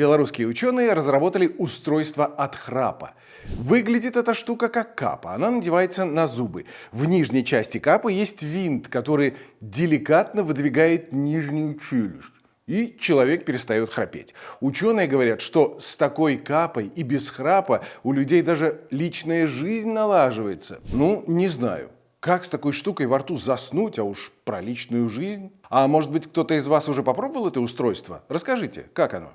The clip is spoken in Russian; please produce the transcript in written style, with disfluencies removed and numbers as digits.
Белорусские ученые разработали устройство от храпа. Выглядит эта штука как капа. Она надевается на зубы. В нижней части капы есть винт, который деликатно выдвигает нижнюю челюсть. И человек перестает храпеть. Ученые говорят, что с такой капой и без храпа у людей даже личная жизнь налаживается. Ну, не знаю. Как с такой штукой во рту заснуть, а уж про личную жизнь? А может быть, кто-то из вас уже попробовал это устройство? Расскажите, как оно?